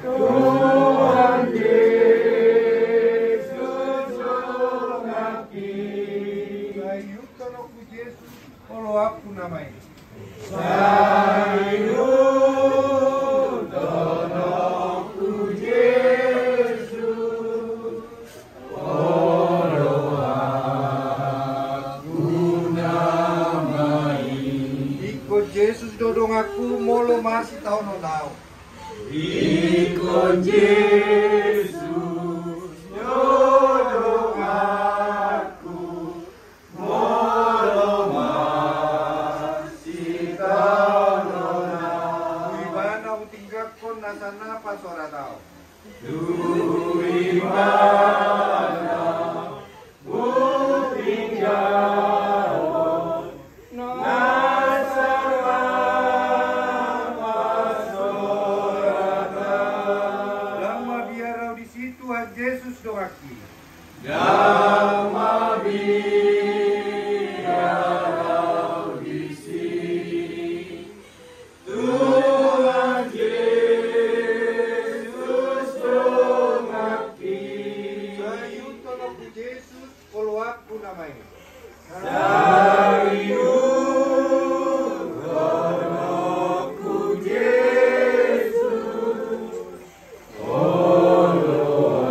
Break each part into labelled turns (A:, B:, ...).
A: Tuhan Yesus mengabdi.
B: Sayu tolongku Yesus, kalau aku namanya.
A: Sayu tolongku Yesus, kalau aku namai.
B: Ikut Yesus dodong aku, molo masih tahu no tahu.
A: Ikut Yesus dodong aku, molo masih tahu nona.
B: Ibana aku tinggal kon nasana pas ora tahu.
A: Duimana butinjau nasana pasorata.
B: Lama biarau di situ Yesus doaki.
A: Dhamma biarau di sini, Tuhan Yesus mengabdi.
B: Sayu tolongku Yesus, kalau aku namanya.
A: Sayu tolongku Yesus, kalau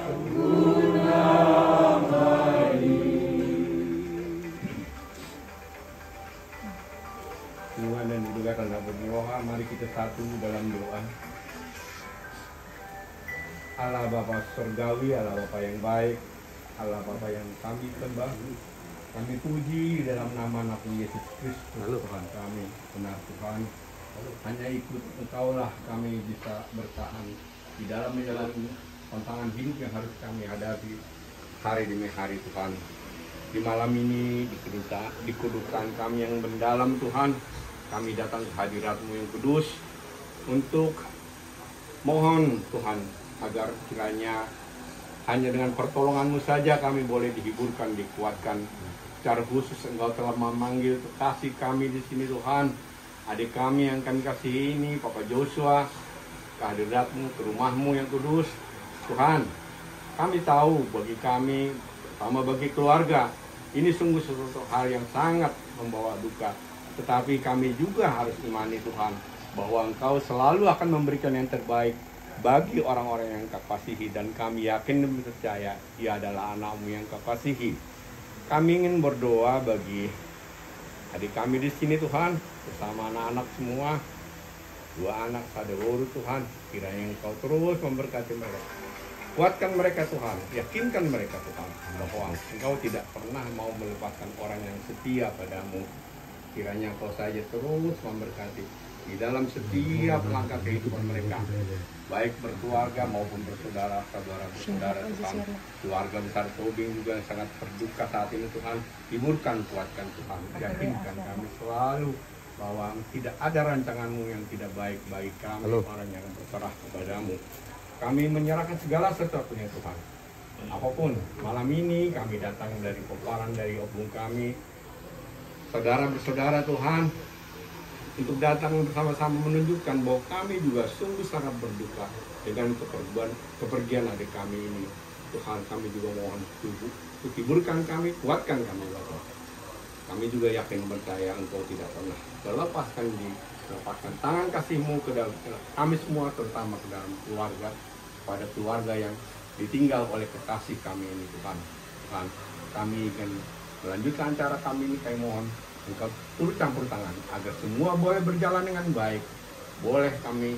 A: aku namai.
C: Tuhan dan dimuliakan dalam berdoa, mari kita satu dalam doa. Allah Bapa Surgawi, Allah Bapa yang baik, Allah Bapa yang kami sembah, kami puji dalam nama Nabi Yesus Kristus Tuhan kami. Benar Tuhan, hanya ikut Engkaulah kami bisa bertahan di dalam menjalani tantangan hidup yang harus kami hadapi hari demi hari Tuhan. Di malam ini dikudukan kami yang mendalam Tuhan, kami datang ke hadirat-Mu yang kudus untuk mohon Tuhan agar kiranya hanya dengan pertolongan-Mu saja kami boleh dihiburkan, dikuatkan. Secara khusus Engkau telah memanggil kekasih kami di sini Tuhan, adik kami yang kami kasih ini, Papa Joshua, ke hadirat-Mu, ke rumah-Mu yang kudus. Tuhan, kami tahu bagi kami, sama bagi keluarga, ini sungguh sesuatu hal yang sangat membawa duka. Tetapi kami juga harus imani Tuhan, bahwa Engkau selalu akan memberikan yang terbaik bagi orang-orang yang Kau kasihi, dan kami yakin dan percaya Dia adalah anak-Mu yang Kau kasihi. Kami ingin berdoa bagi adik kami di sini Tuhan, bersama anak-anak semua, 2 anak saudara Tuhan, kiranya Engkau terus memberkati mereka. Kuatkan mereka Tuhan, yakinkan mereka Tuhan, bahwa Engkau tidak pernah mau melepaskan orang yang setia padamu. Kiranya Engkau saja terus memberkati di dalam setiap langkah kehidupan mereka, baik berkeluarga maupun bersaudara-saudara Tuhan. Keluarga besar Tobing juga yang sangat berduka saat ini Tuhan, hiburkan, kuatkan Tuhan, yakinkan kami selalu bahwa tidak ada rancangan-Mu yang tidak baik bagi kami, orang yang berserah kepadamu. Kami menyerahkan segala sesuatunya Tuhan. Apapun, malam ini kami datang dari peparan dari obung kami, saudara bersaudara Tuhan, untuk datang bersama-sama menunjukkan bahwa kami juga sungguh sangat berduka dengan kepergian adik kami ini. Tuhan, kami juga mohon untuk hiburkan kami, kuatkan kami Bapak. Kami juga yakin percaya Engkau tidak pernah melepaskan tangan kasih-Mu ke dalam kami semua, terutama ke dalam keluarga, pada keluarga yang ditinggal oleh kekasih kami ini Tuhan. Tuhan, kami ingin melanjutkan acara kami ini, kami mohon Engkau turut campur tangan agar semua boleh berjalan dengan baik. Boleh kami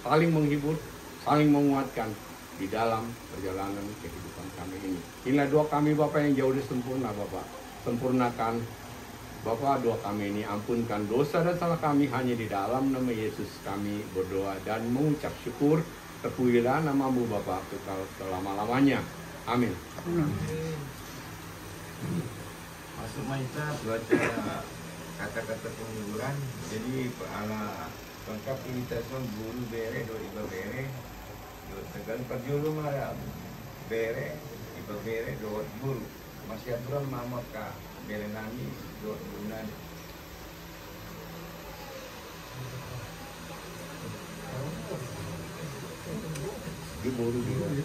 C: saling menghibur, saling menguatkan di dalam perjalanan kehidupan kami ini. Inilah doa kami Bapak yang jauh dari sempurna Bapak. Sempurnakan Bapak doa kami ini, ampunkan dosa dan salah kami, hanya di dalam nama Yesus kami berdoa dan mengucap syukur. Terpujilah nama-Mu Bapak kekal selama-lamanya. Amin.
D: Masuk Maisa baca kata-kata penghiburan. Jadi ala lengkap ini teson guru bere do iba bere do tegal perjulu mara bere iba bere do guru masih aturan mama ka bere nami do bulan. Di buru dia.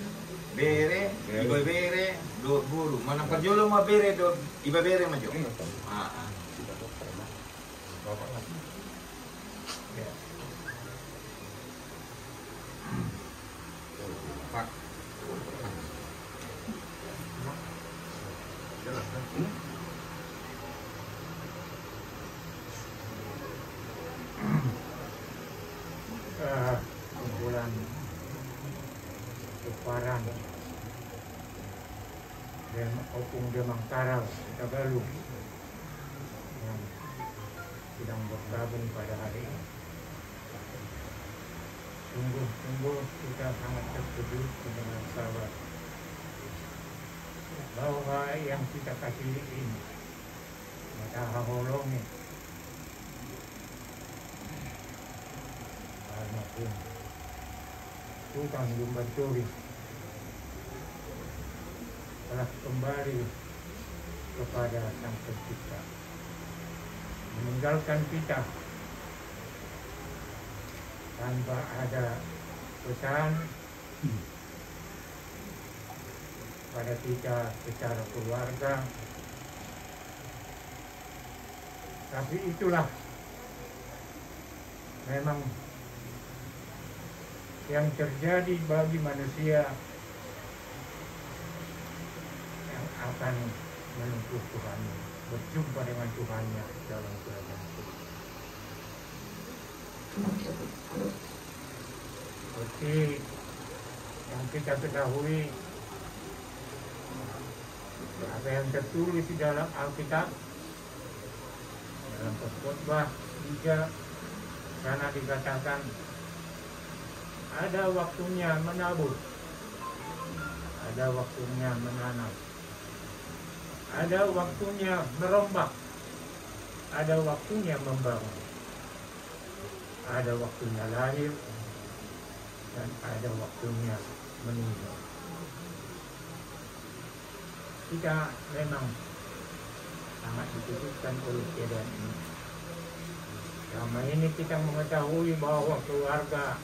D: Bere, iba bere, do buru. Mana perjulo mah bere do, iba bere mah jo. Pak.
E: Kumpulan Keparan dan Opung Demang Tarau Tabalu yang sedang bergabung pada hari ini. Sungguh-sungguh kita sangat terkejut dengan sahabat bahwa yang kita kasih ini mata holongnya maupun tukang lumba curi telah kembali kepada Sang Pencipta, meninggalkan kita tanpa ada pesan pada kita secara keluarga. Tapi itulah memang yang terjadi bagi manusia yang akan menempuh Tuhan, berjumpa dengan Tuhannya dalam keadaan sedih. Seperti yang kita ketahui, apa yang tertulis di dalam Alkitab, dalam Khotbah 3, karena dikatakan ada waktunya menabur, ada waktunya menanam, ada waktunya merombak, ada waktunya membangun, ada waktunya lahir, dan ada waktunya meninggal. Kita memang sangat dikejutkan oleh keadaan ini. Selama ini kita mengetahui bahwa keluarga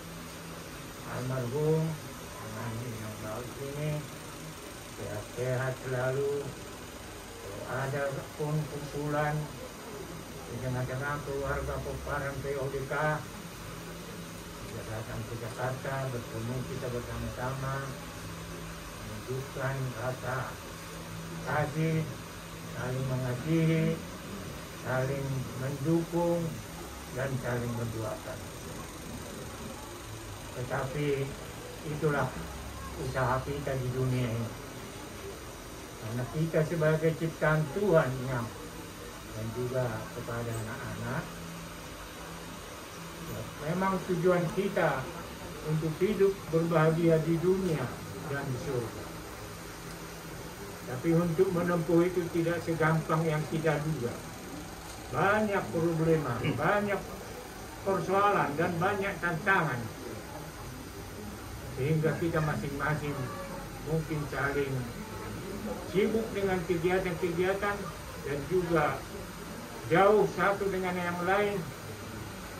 E: almarhum yang laut ini sehat-sehat selalu. Kalau ada pun kumpulan di tengah-tengah keluarga Peparan PODK, kita datang ke Jakarta, bertemu kita bersama-sama, menunjukkan rasa kasih, saling mengasihi, saling mendukung, dan saling mendoakan. Tetapi itulah usaha kita di dunia ini. Karena kita sebagai ciptaan Tuhan dan juga kepada anak-anak, memang tujuan kita untuk hidup berbahagia di dunia dan di surga. Tapi untuk menempuh itu tidak segampang yang kita duga. Banyak problema, banyak persoalan, dan banyak tantangan. Sehingga kita masing-masing mungkin saling sibuk dengan kegiatan-kegiatan dan juga jauh satu dengan yang lain.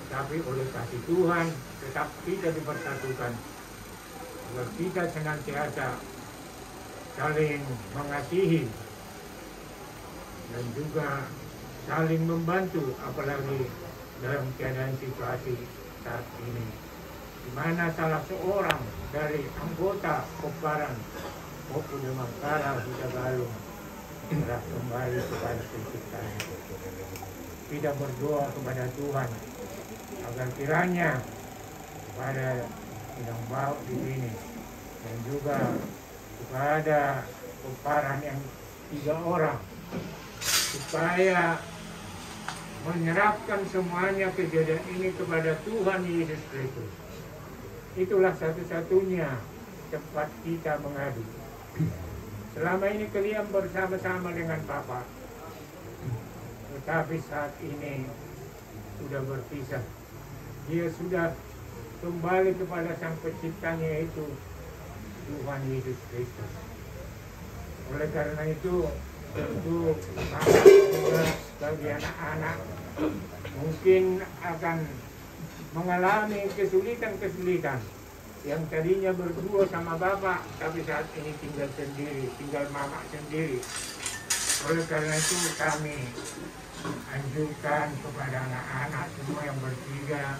E: Tapi oleh kasih Tuhan tetap kita dipersatukan agar kita senantiasa saling mengasihi dan juga saling membantu, apalagi dalam keadaan situasi saat ini, di mana salah seorang dari anggota Peparan Opung Demang Tarau Tabalu telah kembali kepada Penciptanya. Kita berdoa kepada Tuhan agar kiranya pada sidang baut di sini dan juga kepada Peparan yang 3 orang, supaya menyerahkan semuanya kejadian ini kepada Tuhan Yesus Kristus. Itulah satu-satunya tempat kita mengadu. Selama ini kalian bersama-sama dengan Bapa, tetapi saat ini sudah berpisah. Dia sudah kembali kepada Sang Penciptanya, yaitu Tuhan Yesus Kristus. Oleh karena itu bagi anak-anak mungkin akan mengalami kesulitan-kesulitan yang tadinya berdua sama bapak, tapi saat ini tinggal sendiri, tinggal mama sendiri. Oleh karena itu kami anjurkan kepada anak-anak semua yang bertiga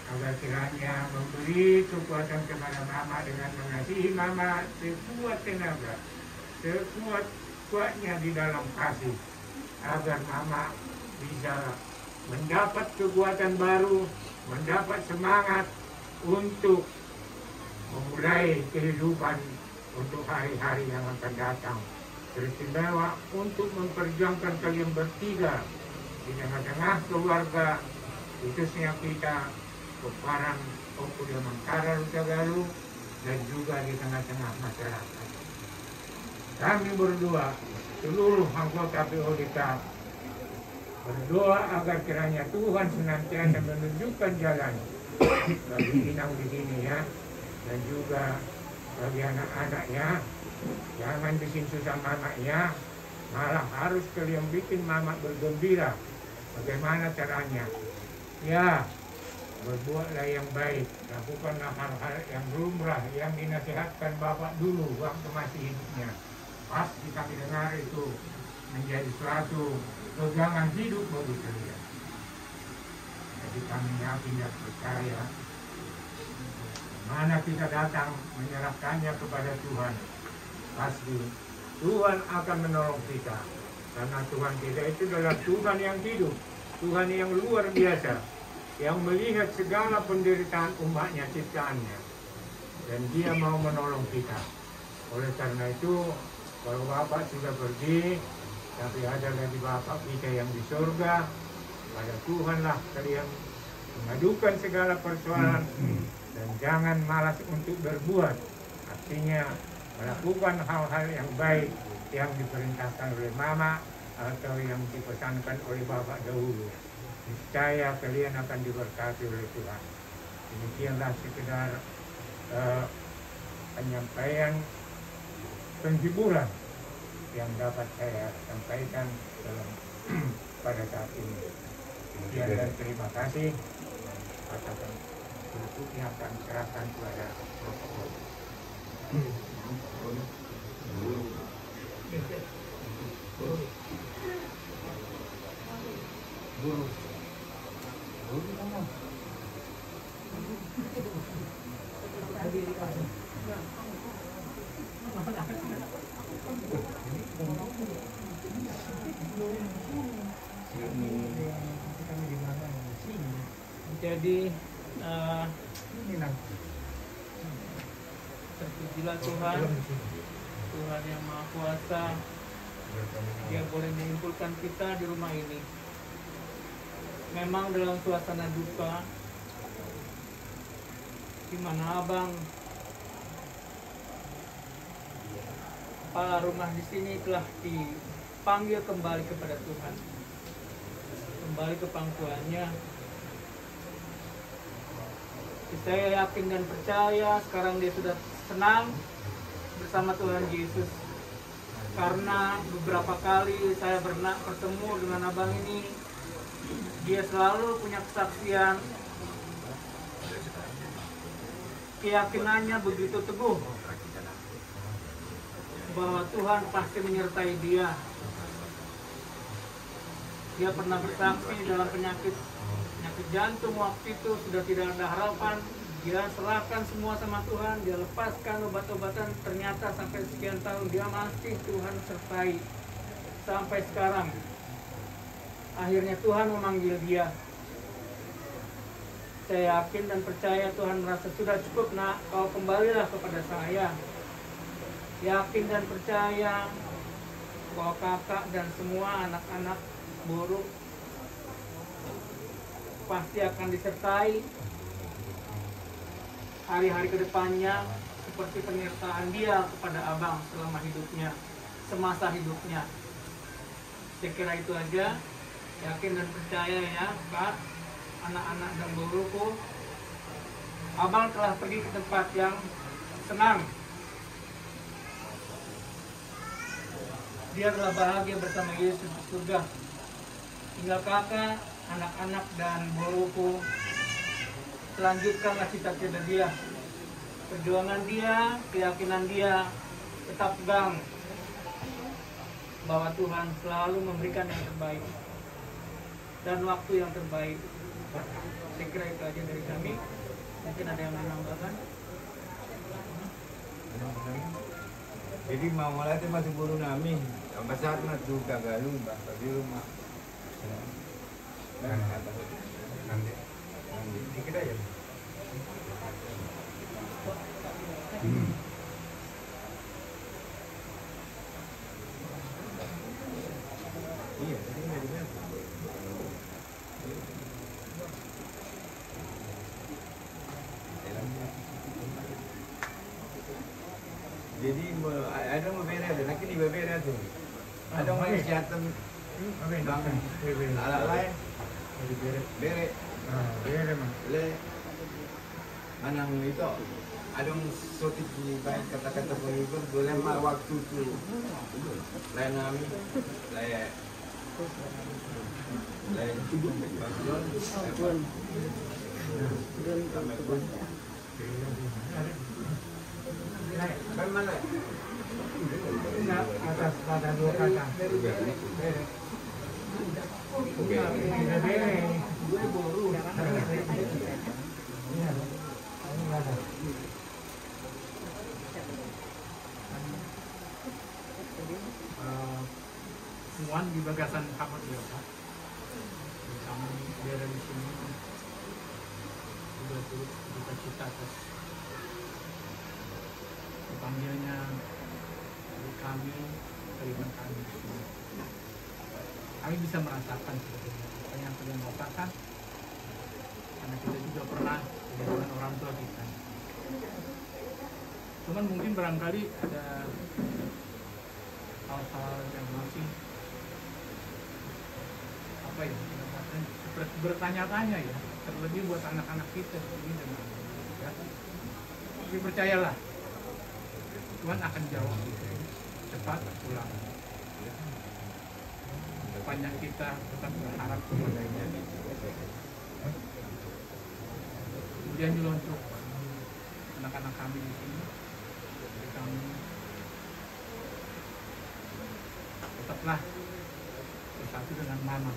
E: agar kiranya memberi kekuatan kepada mama dengan mengasihi mama sekuat tenaga, sekuat-kuatnya di dalam kasih, agar mama bisa mendapat kekuatan baru, mendapat semangat untuk memulai kehidupan untuk hari-hari yang akan datang. Teristimewa untuk memperjuangkan kalian bertiga di tengah-tengah keluarga, khususnya kita Keparan Populer Mangkaran Tagalu, dan juga di tengah-tengah masyarakat. Kami berdua, seluruh anggota PODK, berdoa agar kiranya Tuhan senantiasa menunjukkan jalan bagi Inang di sini ya, dan juga bagi anak-anaknya. Jangan bikin susah mamanya, malah harus kalian bikin mama bergembira. Bagaimana caranya? Ya, berbuatlah yang baik, lakukanlah hal-hal yang lumrah yang dinasihatkan bapak dulu waktu masih hidupnya. Pasti kami dengar itu menjadi suatu pegangan hidup bagi kalian. Jadi kami yakin dan percaya, mana kita datang menyerahkannya kepada Tuhan, pasti Tuhan akan menolong kita. Karena Tuhan kita itu adalah Tuhan yang hidup, Tuhan yang luar biasa, yang melihat segala penderitaan umatnya, ciptaannya, dan dia mau menolong kita. Oleh karena itu, kalau Bapak sudah pergi, tapi ada lagi Bapak kita yang di surga, pada Tuhanlah kalian mengadukan segala persoalan, dan jangan malas untuk berbuat. Artinya melakukan hal-hal yang baik yang diperintahkan oleh mama atau yang dipesankan oleh bapak dahulu. Niscaya kalian akan diberkati oleh Tuhan. Demikianlah sekedar penyampaian penghiburan yang dapat saya sampaikan dalam pada saat ini. Sekian dan terima kasih. Katakan berikutnya akan serahkan kepada protokol.
F: Jadi terpujilah Tuhan, Tuhan yang Maha Kuasa. Dia boleh mengumpulkan kita di rumah ini. Memang dalam suasana duka, di mana Abang kepala rumah di sini telah dipanggil kembali kepada Tuhan, kembali ke pangkuannya. Saya yakin dan percaya sekarang dia sudah senang bersama Tuhan Yesus. Karena beberapa kali saya pernah bertemu dengan abang ini, dia selalu punya kesaksian, keyakinannya begitu teguh bahwa Tuhan pasti menyertai dia. Dia pernah bersaksi dalam penyakit jantung waktu itu sudah tidak ada harapan. Dia serahkan semua sama Tuhan, dia lepaskan obat-obatan, ternyata sampai sekian tahun dia masih Tuhan sertai sampai sekarang. Akhirnya Tuhan memanggil dia. Saya yakin dan percaya Tuhan merasa sudah cukup nak, kau kembalilah kepada saya. Yakin dan percaya bahwa kakak dan semua anak-anak buruk pasti akan disertai hari-hari kedepannya seperti penyertaan dia kepada abang selama hidupnya, semasa hidupnya. Saya kira itu aja. Yakin dan percaya ya Pak, anak-anak dan guruku, abang telah pergi ke tempat yang senang. Dia telah bahagia bersama Yesus di surga. Tinggal kakak, anak-anak dan guruku, selanjutkanlah cita-cita dia. perjuangan dia, keyakinan dia tetap pegang bahwa Tuhan selalu memberikan yang terbaik dan waktu yang terbaik. Saya kira itu aja dari kami. Mungkin ada yang menambahkan.
D: Jadi mau mulai itu masih guru nami, sampai saat nanti gagalun bahasa di rumah. Nanti dikit aja. Iya, tadi nggak dibilang. Jadi ada mau beres, lagi di beres tuh. Ada mau kesehatan bang, ala lain, bere, le, mana itu, ada yang sotik di baik kata-kata penghibur, boleh mah waktu tu, lain nami, lain, mana?
E: Atas pada dua kata.
F: Semua di bagasan kamar dia, Pak. Kami dari sini sudah turut duka cita atas dipanggilnya dari kami, keriman kami. Kami bisa merasakan sebetulnya apa yang kalian rasakan, karena kita juga pernah dengan orang tua kita. Cuman mungkin barangkali ada hal-hal yang masih apa ya, seperti bertanya-tanya ya, terlebih buat anak-anak kita ini dan ya. Tapi percayalah, Tuhan akan jawab cepat pulang. Sepanjang kita tetap berharap kepadanya. Kemudian juga untuk anak-anak kami di sini, kami tetaplah bersatu dengan Mama.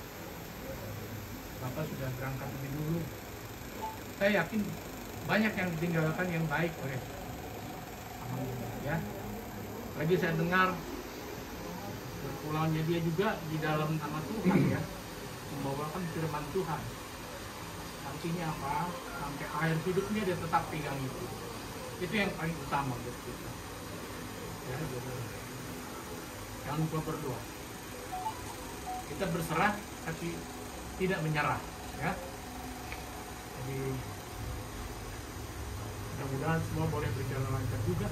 F: Bapak sudah berangkat lebih dulu. Saya yakin banyak yang ditinggalkan yang baik oleh Alhamdulillah ya. Lagi saya dengar berpulaunya dia juga di dalam nama Tuhan ya, membawakan firman Tuhan. Artinya apa? Sampai akhir hidupnya dia tetap pegang itu. Itu yang paling utama buat kita. Ya, jangan lupa berdoa. Kita berserah tapi tidak menyerah ya. Jadi mudah-mudahan semua boleh berjalan lancar juga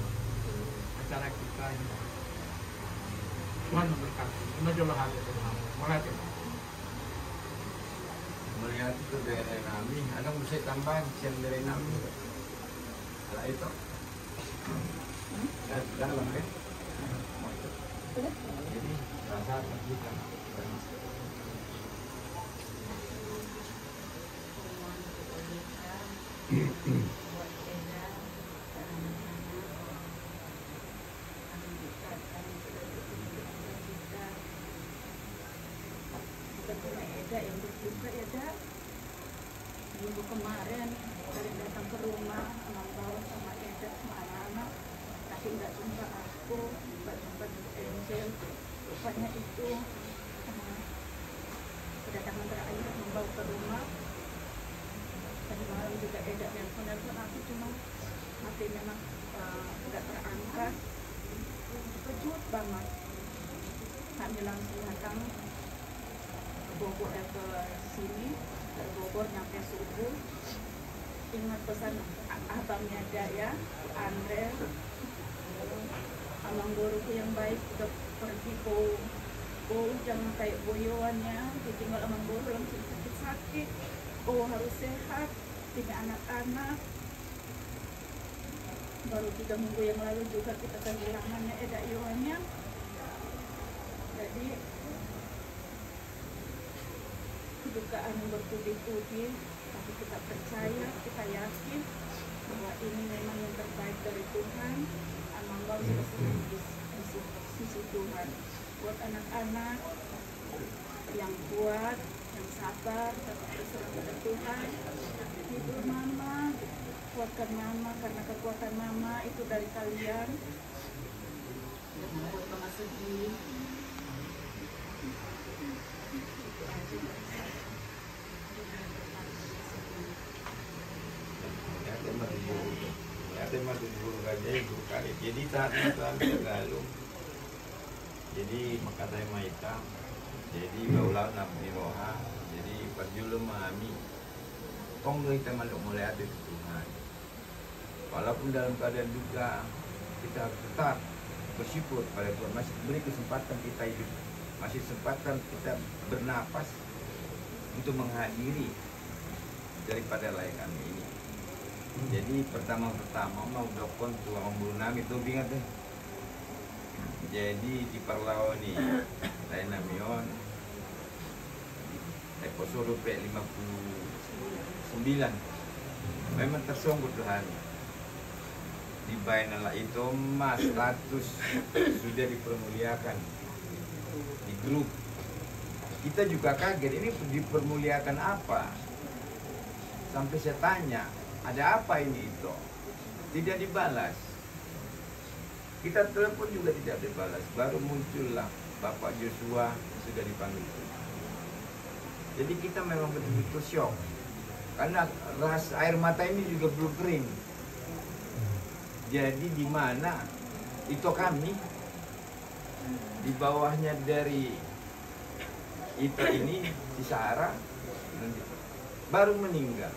F: acara kita ini. Tuhan memberkati. Majalah hati mulai
D: Melihat itu dari nami, ada mesti tambahan siang dari nami. Setelah itu, dalam kan? Jadi rasa kita.
G: Yang berduka ya Dak, minggu kemarin dari datang ke rumah membawa sama Eda sama anak-anak, tapi nggak jumpa aku, nggak jumpa Angel. Rupanya itu kedatangan terakhir membawa ke rumah. Tadi malam juga Eda nelfon aku, cuma hati memang nggak terangkat. Kejut banget. Kami langsung datang Bogor ke sini, ke Bogor nyampe subuh. Ingat pesan abangnya ada ya, Andre, abang guruku yang baik udah pergi jangan kayak boyoannya, ditinggal abang guru langsung sakit. Harus sehat, punya anak-anak. Baru 3 minggu yang lalu juga kita kehilangannya Eda Yohannya. Jadi dugaan yang bertubi-tubi, tapi kita percaya, kita yakin bahwa ini memang yang terbaik dari Tuhan. Amambau sudah di sisi Tuhan. Buat anak-anak yang kuat, yang sabar, tetap berserah pada Tuhan. Hibur mama, kuatkan mama, karena kekuatan mama itu dari kalian. Jangan membuat mama sedih.
D: Jadi saat itu ambil galung. Jadi makatay maita. Jadi baulah nabi roha. Jadi perjulum mami. Kong kita maluk mulai ada Tuhan. Walaupun dalam keadaan duka, kita harus tetap bersyukur pada Tuhan. Masih beri kesempatan kita hidup, masih kesempatan kita bernapas untuk menghadiri daripada layak kami ini. Jadi pertama-tama mau dokon tuh ambul nami tuh bingat deh. Jadi di Parlau nih, lain namion, episode 59, memang tersungguh Tuhan. Di Bainala itu mas status sudah dipermuliakan di grup. Kita juga kaget, ini dipermuliakan apa? Sampai saya tanya, ada apa ini itu? Tidak dibalas. Kita telepon juga tidak dibalas. Baru muncullah Bapak Joshua sudah dipanggil. Jadi kita memang betul-betul syok. Karena ras air mata ini juga belum kering. Jadi di mana itu kami di bawahnya dari itu ini si Sarah baru meninggal.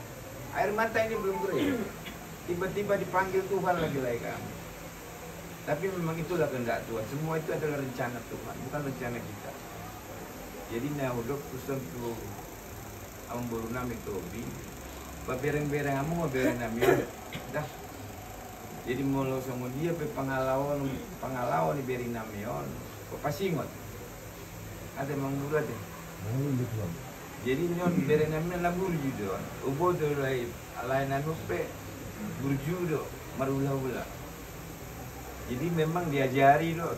D: Air mata ini belum kering. Tiba-tiba dipanggil Tuhan lagi kami. Tapi memang itulah kehendak Tuhan. Semua itu adalah rencana Tuhan, bukan rencana kita. Jadi naudok pesan tu amburu nami tobi. Babereng-bereng amu babereng nami dah. Jadi mulu sama dia pe pengalawan iberi namion. Pasingot. Ada mangura deh. Jadi nyon bere namion la burju do. Ubo do lai alainan pe burju do marula-ula. Jadi memang diajari do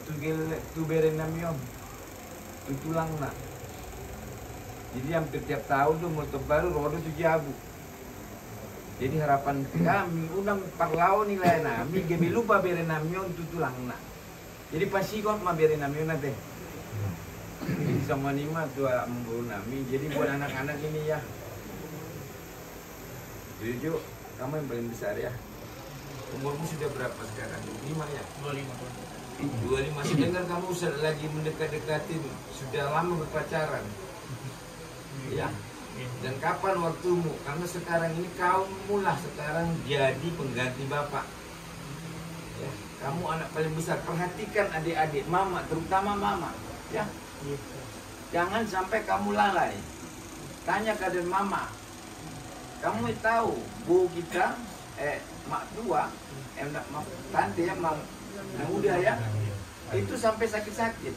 D: tu bere namion. Tu tulang nak. Jadi hampir tiap tahun tuh motor baru rodo tu jabu. Jadi harapan kami unang Parlau nilai nami gemi lupa bere namion tu tulang nak. Jadi pasti kok ma bere namion nate. Jadi sama nima tua memburu nami. Jadi buat anak-anak ini ya. Jujur, kamu yang paling besar ya. Umurmu sudah berapa sekarang? 5 ya? 25. Masih dengar kamu lagi mendekat-dekatin. Sudah lama berpacaran. Ya. Dan kapan waktumu? Karena sekarang ini kamu lah sekarang jadi pengganti bapak. Ya. Kamu anak paling besar. Perhatikan adik-adik mama, terutama mama. Ya. Jangan sampai kamu lalai. Tanya keadaan mama. Kamu tahu bu kita, mak tua, tante ya, mak muda ya, itu sampai sakit-sakit.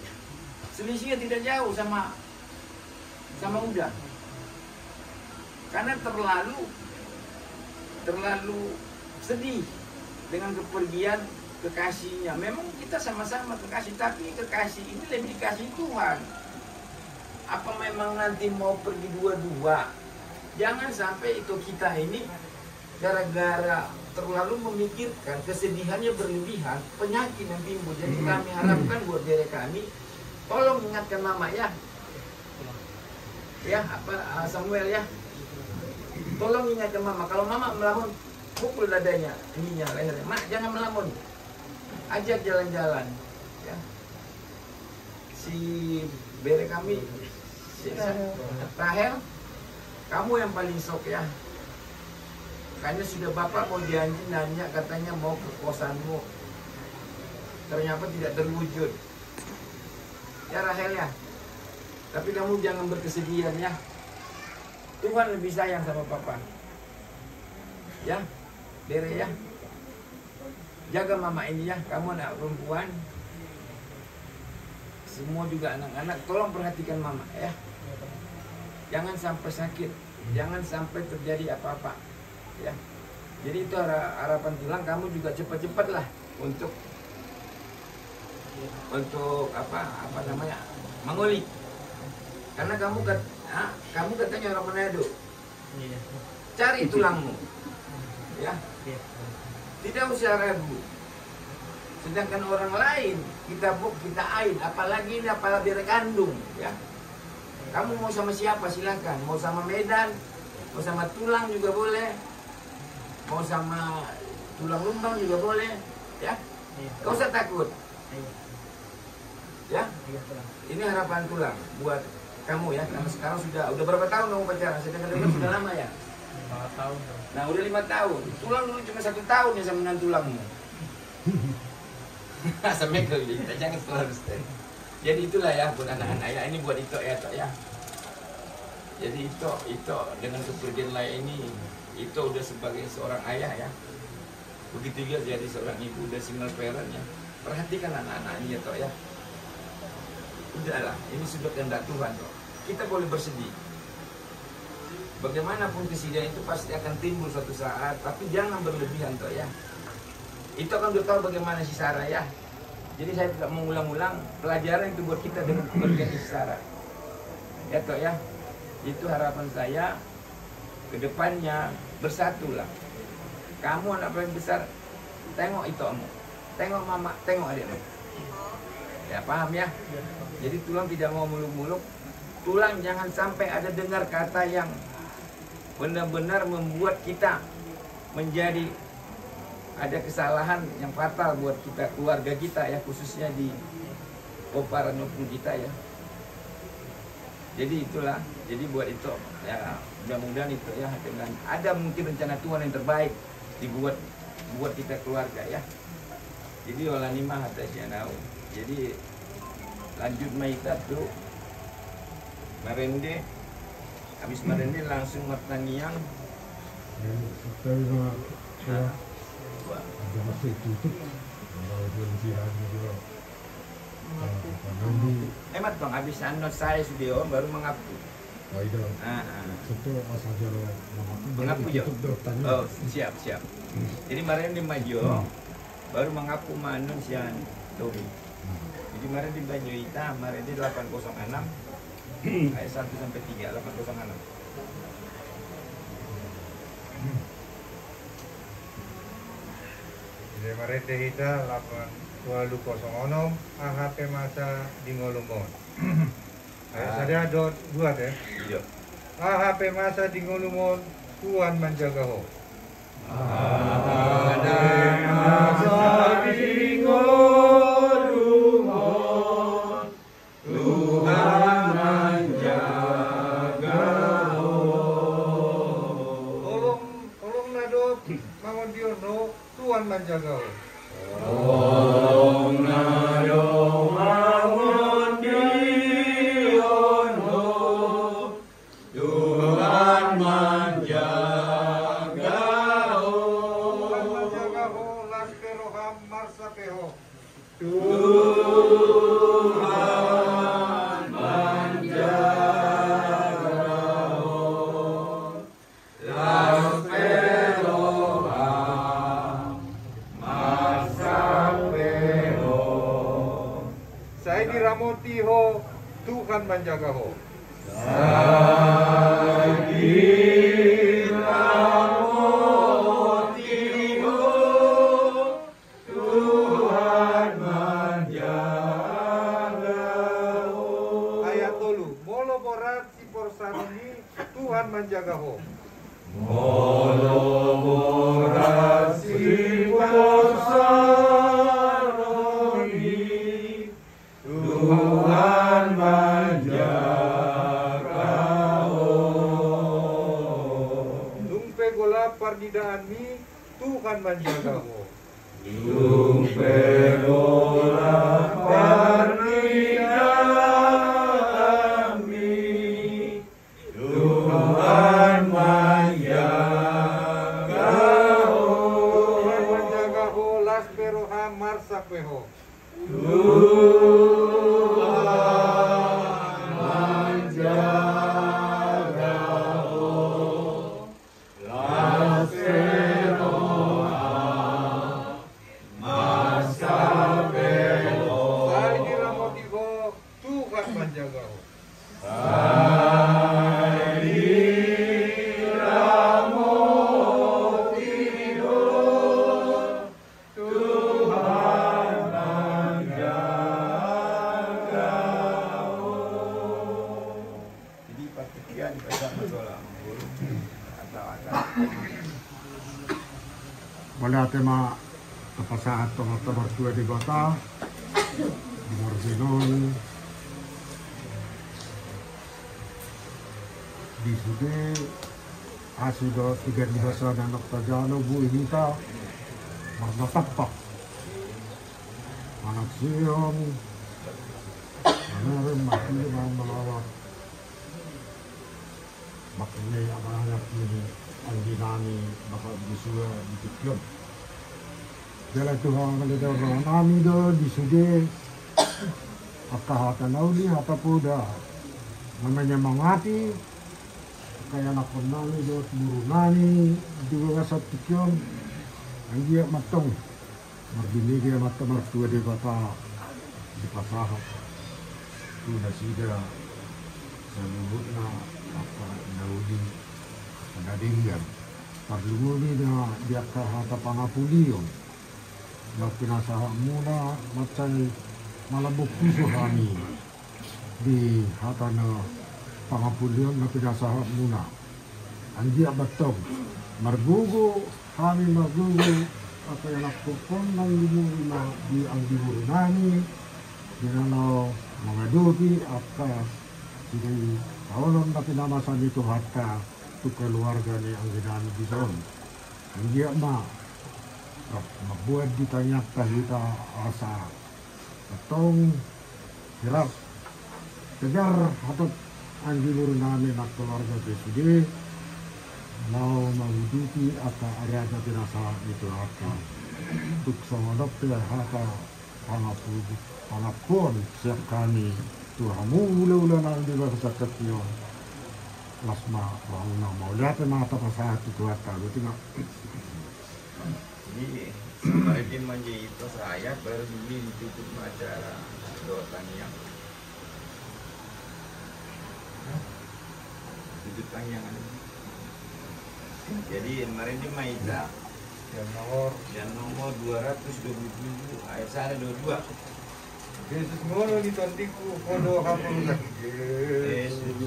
D: Selisihnya tidak jauh sama udah. Karena terlalu sedih dengan kepergian kekasihnya. Memang kita sama-sama kekasih, tapi kekasih ini lebih dikasih Tuhan. Apa memang nanti mau pergi dua-dua? Jangan sampai itu kita ini gara-gara terlalu memikirkan, kesedihannya berlebihan, penyakit yang timbul. Jadi kami harapkan buat diri kami, tolong ingatkan mama ya. Ya, Samuel ya. Tolong ingatkan mama, kalau mama melamun, pukul dadanya, ininya, lehernya. Mak, jangan melamun. Ajak jalan-jalan. Ya. Si bere kami, si Rahel, kamu yang paling sok ya. Karena sudah bapak mau janji nanya katanya mau ke kosanmu. Ternyata tidak terwujud. Ya Rahel ya. Tapi kamu jangan berkesedihan ya. Tuhan lebih sayang sama papa. Ya, bere ya. Jaga mama ini ya. Kamu anak perempuan. Semua juga anak-anak. Tolong perhatikan mama ya. Jangan sampai sakit. Jangan sampai terjadi apa-apa. Ya. Jadi itu harapan Tulang, kamu juga cepat-cepatlah untuk apa namanya, mengulik. Karena kamu katanya orang Manado. Cari tulangmu, ya. Tidak usah ragu. Sedangkan orang lain kita ain, apalagi ini apalagi rekandung, ya. Kamu mau sama siapa silakan, mau sama Medan, mau sama Tulang juga boleh, mau sama Tulang Lumbang juga boleh, ya. Kau usah takut, ya. Ini harapan Tulang buat kamu ya, karena sekarang udah berapa tahun kamu pacaran? Saya dengar sudah lama ya.
F: 5 tahun.
D: Nah udah 5 tahun. Tulang dulu cuma 1 tahun ya sama dengan Tulangmu. Sampai kita jangan terlalu stand. Jadi itulah ya buat anak-anak ya, ini buat Ito ya Tok ya. Jadi Ito dengan kepergian lain ini, Ito udah sebagai seorang ayah ya. Begitu juga jadi seorang ibu, udah single parent ya. Perhatikan anak-anaknya Tok ya. Udahlah, ini sudah kehendak Tuhan Tok. Kita boleh bersedih. Bagaimanapun kesedihan itu pasti akan timbul suatu saat, tapi jangan berlebihan Tok ya. Itu kan udah tahu bagaimana si Sarah ya. Jadi saya tidak mengulang-ulang, pelajaran itu buat kita dengan kepergian si Sarah. Ya Tok ya. Itu harapan saya ke depannya, bersatulah. Kamu anak paling besar, tengok Itomu, tengok mama, tengok adikmu. Ya paham ya. Jadi Tulang tidak mau muluk-muluk. Tulang jangan sampai ada dengar kata yang benar-benar membuat kita menjadi ada kesalahan yang fatal buat kita, keluarga kita ya, khususnya di Opar maupun kita ya. Jadi itulah, jadi buat itu ya, mudah-mudahan itu ya, dengan ada mungkin rencana Tuhan yang terbaik dibuat buat kita keluarga ya. Jadi walanima hatta syanau. Jadi lanjut maita tuh merende, habis merende langsung mertanian.
H: Ada masih tutup, kalau bersihan juga.
D: Emat bang, habis anot saya sudah baru mengapu.
H: Oh itu, itu asal jalo
D: mengapu jo.
H: Oh
D: siap. Jadi kemarin di Majo baru mengapu manun sian Tobi. Jadi kemarin di Banyu Ita, kemarin di 806 ayat 1 sampai 3, 806.
B: Jadi mereka kita 8 AHP masa di Ngolumon. Saya ada buat ya.
D: Iya.
B: AHP masa di Ngolumon, Tuhan menjaga ho.
A: Ada masa di Ngolumon, Tuhan menjaga ho.
B: Tolong nado mangon diono, Tuhan menjaga ho.
A: Tolong nado mangun diono, Tuhan menjaga ho.
B: Tuhan menjaga ho, las peroham marsa peho.
A: Tuhan menjaga ho. Las peroham masapero.
B: Saya diramoti ho, Tuhan menjaga ho. Ayat tolu, molo borat si porsanoni, Tuhan menjaga ho.
A: Tuhan menjaga ho.
B: Lumpe gola pardidaan mi, Tuhan menjaga ho.
A: Lumpe gola pardidaan mi, Tuhan menjaga ho.
B: Tuhan menjaga ho, las peroha marsa peho.
A: Tuhan menjaga ho. Las
H: Wala tema kapasahat to martua di bata di Morbinon di sude asido 3 na nagtajano bu inita magmatapak anak siyon meron makili ng malawak makili ang anak ni ang dinami baka bisua dikit Dala Tuhan kalida orang nami do di sude akahatan auli hata puda namanya mangati kaya nak nami do buru nani juga kasat tikyon ang dia matong marbini dia matong martua de kota di pasahat tu nasida saluhut na apa naudi nadinggan parlumuni na dia kahata pangapuliyon na pinasaha muna macay malabok piso kami di hata na pangapuliyon na pinasaha muna ang dia batog margugo kami margugo at kaya nakupon ng limuri na di ang dimuri nani dinalaw mga duti at kaya sige kaulon na pinamasan dito hata tu keluarga ni ang ginamit dito ang dia mabuhat di tanyak kahita asa atong hirap kejar hatot ang giluro namin at keluarga Presiden mau menghidupi apa area na pinasa ito hata tuksangodok tila hata pangapon siap kami tuhamu ula-ula na hindi ba sa katyo lasma wahuna mau lihat mga tapasahat ito hata berarti nga
D: Jadi semakin manja itu saya baru ini ditutup acara doa tanyang. Tutup tanyang. Jadi kemarin di Maida yang nomor 227 ayat 1 22.
B: Yesus ngono di tontiku kodo hapun lagi.
D: Yesus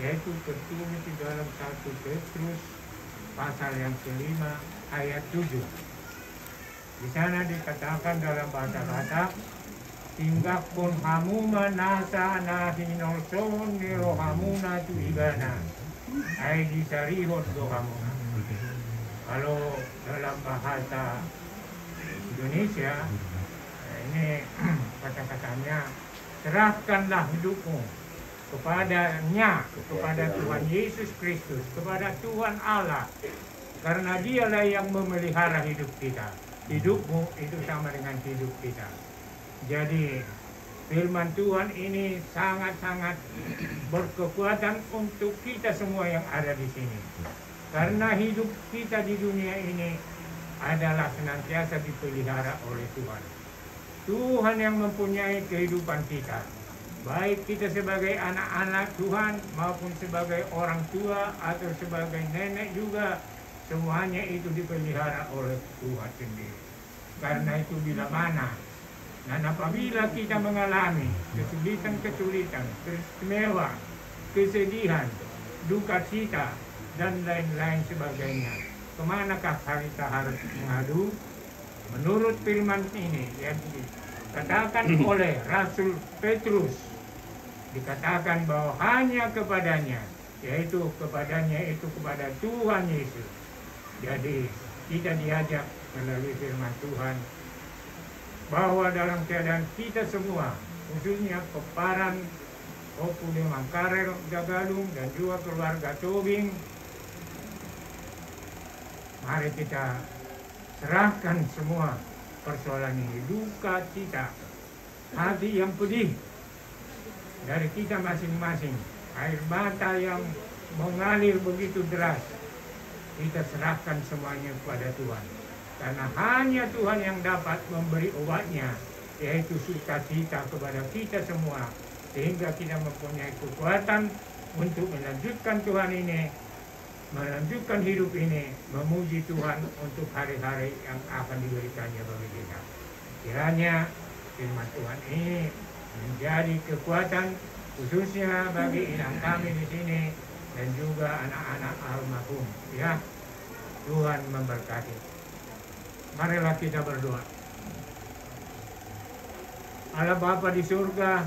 E: yaitu tertulis di dalam 1 Petrus pasal yang kelima ayat 7. Di sana dikatakan dalam bahasa Batak, tinggak pun hamuma nasa nahinol son nero hamuna tu ibana, ay disarihot do hamuna. Kalau dalam bahasa Indonesia, ini kata-katanya, serahkanlah hidupmu kepadanya, kepada Tuhan Yesus Kristus, kepada Tuhan Allah, karena dialah yang memelihara hidup kita. Hidupmu itu sama dengan hidup kita. Jadi firman Tuhan ini sangat-sangat berkekuatan untuk kita semua yang ada di sini. Karena hidup kita di dunia ini adalah senantiasa dipelihara oleh Tuhan. Tuhan yang mempunyai kehidupan kita. Baik kita sebagai anak-anak Tuhan maupun sebagai orang tua atau sebagai nenek juga, semuanya itu dipelihara oleh Tuhan sendiri. Karena itu bila mana dan apabila kita mengalami kesulitan-kesulitan, keistimewa, kesedihan, duka cita, dan lain-lain sebagainya, kemanakah kita harus mengadu? Menurut firman ini yang dikatakan oleh Rasul Petrus, dikatakan bahwa hanya kepadanya, yaitu kepada Tuhan Yesus. Jadi kita diajak melalui firman Tuhan bahwa dalam keadaan kita semua, khususnya Peparan, Oku di Mangkarel, Gagalung, dan juga keluarga Tobing, mari kita serahkan semua persoalan ini, duka cita, hati yang pedih dari kita masing-masing, air mata yang mengalir begitu deras, kita serahkan semuanya kepada Tuhan. Karena hanya Tuhan yang dapat memberi obatnya, yaitu sukacita kepada kita semua, sehingga kita mempunyai kekuatan untuk melanjutkan Tuhan ini, melanjutkan hidup ini, memuji Tuhan untuk hari-hari yang akan diberikannya bagi kita. Kiranya firman Tuhan ini menjadi kekuatan khususnya bagi inang kami di sini dan juga anak-anak almarhum. Ya, Tuhan memberkati. Marilah kita berdoa. Allah Bapa di surga,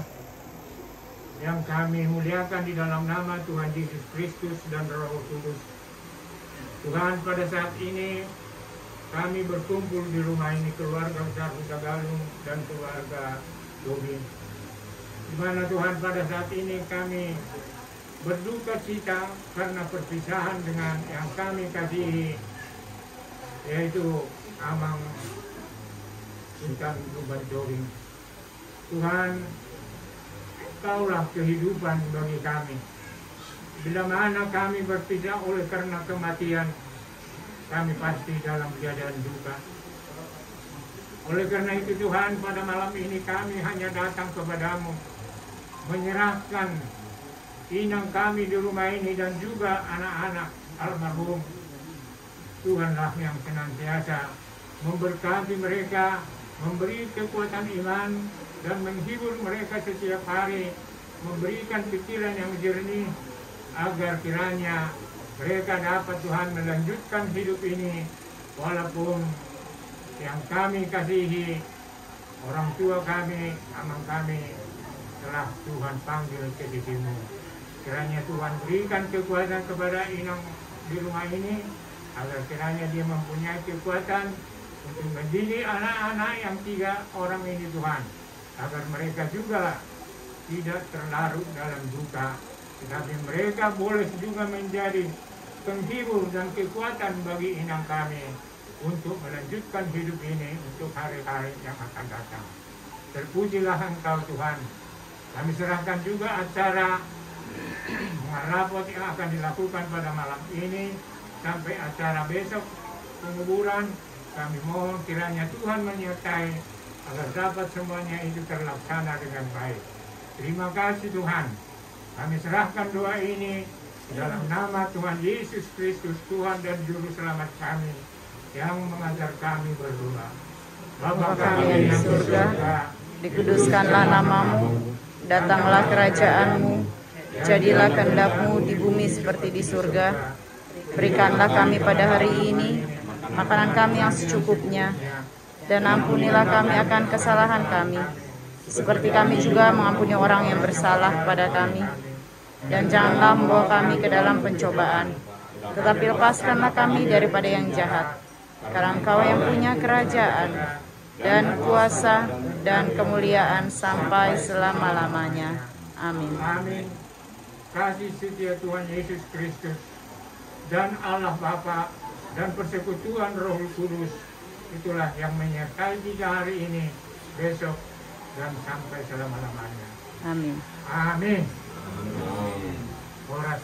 E: yang kami muliakan di dalam nama Tuhan Yesus Kristus dan Roh Kudus. Tuhan, pada saat ini kami berkumpul di rumah ini, keluarga besar Huta Galung dan keluarga Tobing, di mana Tuhan pada saat ini kami berduka cita karena perpisahan dengan yang kami kasihi, yaitu Amang Sultan Ruban Tobing. Tuhan, Kaulah kehidupan bagi kami. Bila mana kami berpisah oleh karena kematian, kami pasti dalam keadaan duka. Oleh karena itu Tuhan, pada malam ini kami hanya datang kepadamu, menyerahkan inang kami di rumah ini dan juga anak-anak almarhum. Tuhanlah yang senantiasa memberkati mereka, memberi kekuatan iman, dan menghibur mereka setiap hari, memberikan pikiran yang jernih, agar kiranya mereka dapat Tuhan melanjutkan hidup ini, walaupun yang kami kasihi, orang tua kami, amang kami, telah Tuhan panggil ke sisimu. Kiranya Tuhan berikan kekuatan kepada inang di rumah ini, agar kiranya dia mempunyai kekuatan untuk mendidik anak-anak yang 3 orang ini Tuhan, agar mereka juga tidak terlarut dalam duka, tetapi mereka boleh juga menjadi penghibur dan kekuatan bagi inang kami untuk melanjutkan hidup ini untuk hari-hari yang akan datang. Terpujilah Engkau Tuhan. Kami serahkan juga acara mengarapot yang akan dilakukan pada malam ini sampai acara besok penguburan. Kami mohon kiranya Tuhan menyertai agar dapat semuanya itu terlaksana dengan baik. Terima kasih Tuhan. Kami serahkan doa ini dalam nama Tuhan Yesus Kristus, Tuhan dan Juru Selamat kami, yang mengajar kami berdoa. Bapa kami yang di surga,
I: dikuduskanlah namamu, datanglah kerajaanmu, jadilah kehendak-Mu di bumi seperti di surga. Berikanlah kami pada hari ini makanan kami yang secukupnya, dan ampunilah kami akan kesalahan kami, seperti kami juga mengampuni orang yang bersalah kepada kami. Dan janganlah membawa kami ke dalam pencobaan, tetapi lepaskanlah kami daripada yang jahat. Karena Engkau yang punya kerajaan, dan kuasa, dan kemuliaan sampai selama-lamanya. Amin.
E: Amin. Kasih setia Tuhan Yesus Kristus dan Allah Bapa dan persekutuan Roh Kudus, itulah yang menyertai kita hari ini, besok, dan sampai selama-lamanya.
I: Amin.
E: Amin. Horas.